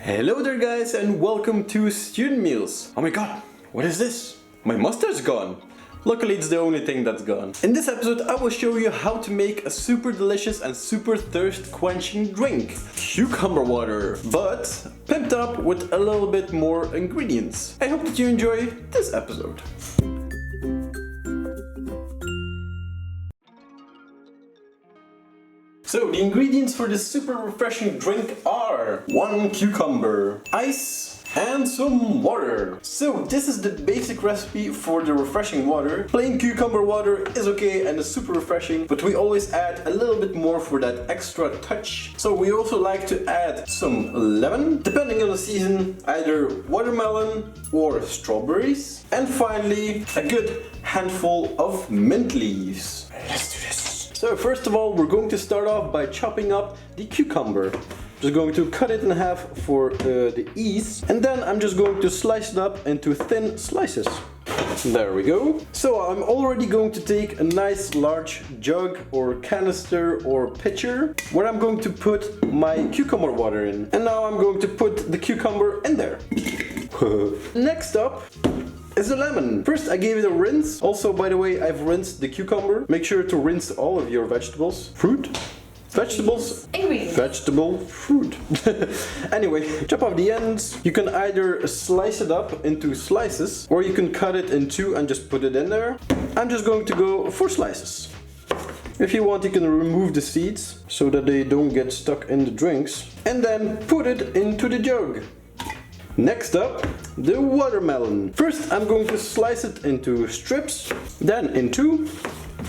Hello there guys and welcome to Student Meals. Oh my god, what is this? My mustard's gone. Luckily it's the only thing that's gone. In this episode I will show you how to make a super delicious and super thirst quenching drink. Cucumber water, but pimped up with a little bit more ingredients. I hope that you enjoy this episode. So the ingredients for this super refreshing drink are 1 cucumber, ice, and some water. So this is the basic recipe for the refreshing water. Plain cucumber water is okay and is super refreshing, but we always add a little bit more for that extra touch. So we also like to add some lemon, depending on the season, either watermelon or strawberries. And finally, a good handful of mint leaves. Let's do this. So first of all, we're going to start off by chopping up the cucumber. Just going to cut it in half for the ease, and then I'm just going to slice it up into thin slices. There we go. So I'm already going to take a nice large jug or canister or pitcher where I'm going to put my cucumber water in. And now I'm going to put the cucumber in there. Next up is a lemon. First I gave it a rinse. Also, by the way, I've rinsed the cucumber. Make sure to rinse all of your vegetables. Fruit? Vegetables? Ingredients. Vegetable fruit. Anyway, chop off the ends. You can either slice it up into slices or you can cut it in two and just put it in there. I'm just going to go for slices. If you want, you can remove the seeds so that they don't get stuck in the drinks. And then put it into the jug. Next up, the watermelon. First I'm going to slice it into strips, then in two.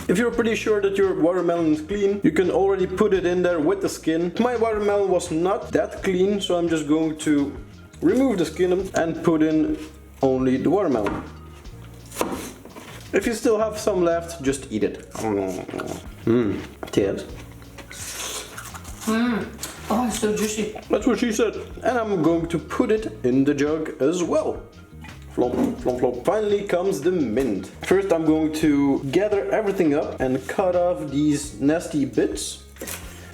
If you're pretty sure that your watermelon is clean, you can already put it in there with the skin. My watermelon was not that clean, so I'm just going to remove the skin and put in only the watermelon. If you still have some left, just eat it. Ted. Oh, it's so juicy. That's what she said. And I'm going to put it in the jug as well. Flop, flop, flop. Finally comes the mint. First I'm going to gather everything up and cut off these nasty bits.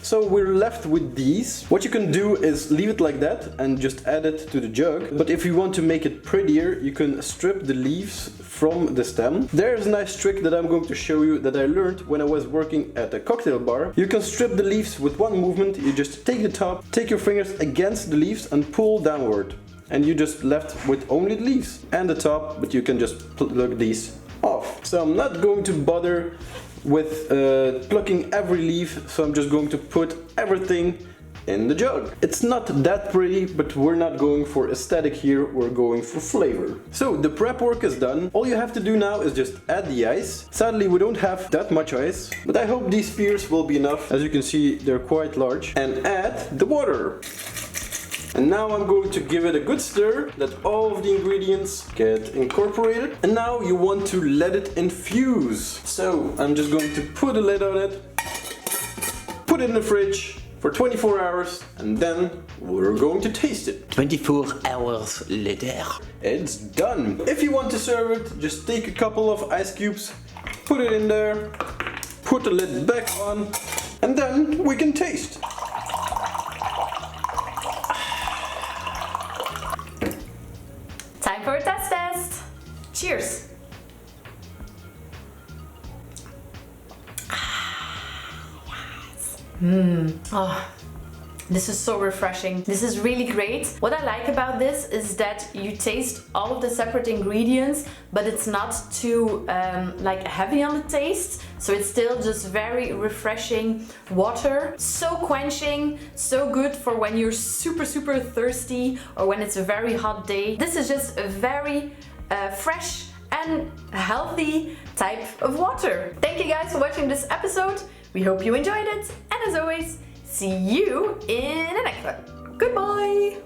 So we're left with these. What you can do is leave it like that and just add it to the jug. But if you want to make it prettier, you can strip the leaves from the stem. There's a nice trick that I'm going to show you that I learned when I was working at a cocktail bar. You can strip the leaves with one movement. You just take the top, take your fingers against the leaves and pull downward. And you just left with only the leaves and the top, but you can just pluck these off. So I'm not going to bother with plucking every leaf, so I'm just going to put everything in the jug. It's not that pretty, but we're not going for aesthetic here, we're going for flavor. So the prep work is done. All you have to do now is just add the ice. Sadly we don't have that much ice, but I hope these spheres will be enough. As you can see, they're quite large. And add the water. And now I'm going to give it a good stir, that all of the ingredients get incorporated. And now you want to let it infuse. So I'm just going to put a lid on it, put it in the fridge for 24 hours, and then we're going to taste it. 24 hours later. It's done. If you want to serve it, just take a couple of ice cubes, put it in there, put the lid back on, and then we can taste. Time for a test. Cheers. Oh, this is so refreshing. This is really great. What I like about this is that you taste all of the separate ingredients, but it's not too like heavy on the taste. So it's still just very refreshing water. So quenching, so good for when you're super thirsty or when it's a very hot day. This is just a very fresh and healthy type of water. Thank you guys for watching this episode. We hope you enjoyed it. And as always, see you in the next one. Goodbye!